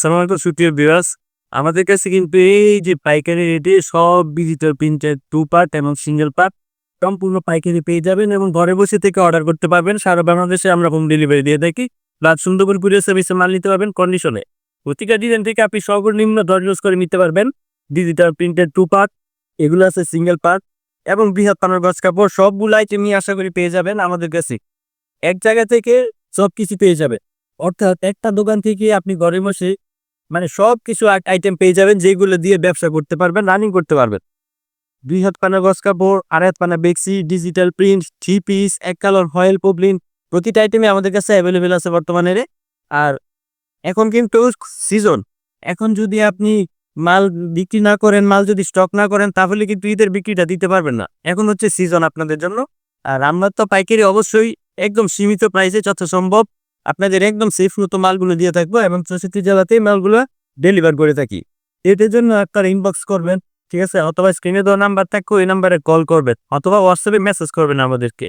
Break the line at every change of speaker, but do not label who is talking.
আসসালামু আলাইকুম সুপ্রিয় ভিউয়ার্স। আমাদের কাছে কিন্তু এই যে পাইকারি রেটে সব ডিজিটাল প্রিন্টের 2 পার্ট এবং সিঙ্গেল পার্ট সম্পূর্ণ পাইকারি পেয়ে যাবেন এবং ঘরে বসে থেকে অর্ডার করতে পারবেন। সারা বাংলাদেশে আমরা হোম ডেলিভারি দিয়ে থাকি। প্লাস সুন্দরবন কুরিয়ার সার্ভিসে মাল নিতে পারবেন কন্ডিশনে। প্রতিটা ডিজাইন থেকে আপনি সর্বনিম্ন 10 ইউজ করে নিতে পারবেন। ডিজিটাল প্রিন্টের 2 পার্ট, এগুলো আছে সিঙ্গেল পার্ট এবং বৃহৎ পানার গজ কাপড় সবগুলো আইটেমই আশা করি পেয়ে যাবেন আমাদের কাছে। এক জায়গা থেকে সবকিছু পেয়ে যাবেন। অর্থাৎ একটা দোকান থেকে আপনি ঘরে বসে মানে সবকিছু আইটেম পেয়ে যাবেন যেগুলো দিয়ে ব্যবসা করতে পারবেন, রানিং করতে পারবেন। ২ হাত পানা গজ কাপড়, ২.৫ হাত পানা বেক্সি, ডিজিটাল প্রিন্ট, 3 পিস, এক কালার ফয়েল পপলিন প্রতিটা আইটেমই আমাদের কাছে অ্যাভেলেবেল আছে বর্তমানে। আর এখন কিন্তু সিজন। এখন যদি আপনি মাল বিক্রি না করেন, মাল যদি স্টক না করেন তাহলে কিন্তু ঈদের বিক্রিটা দিতে পারবেন না। এখন হচ্ছে সিজন আপনাদের জন্য। আর আমরা তো পাইকারি অবশ্যই একদম সীমিত প্রাইসে যথাসম্ভব আপনাদের একদম সেফ মতো মালগুলো দিয়ে থাকবো এবং ৬৪ জেলাতেই মালগুলো ডেলিভার করে থাকি। এটার জন্য আপনারা ইনবক্স করবেন, ঠিক আছে? অথবা স্ক্রিনে দেওয়া নাম্বার থাকবে ওই নাম্বারে কল করবেন অথবা হোয়াটসঅ্যাপে মেসেজ করবেন আমাদেরকে।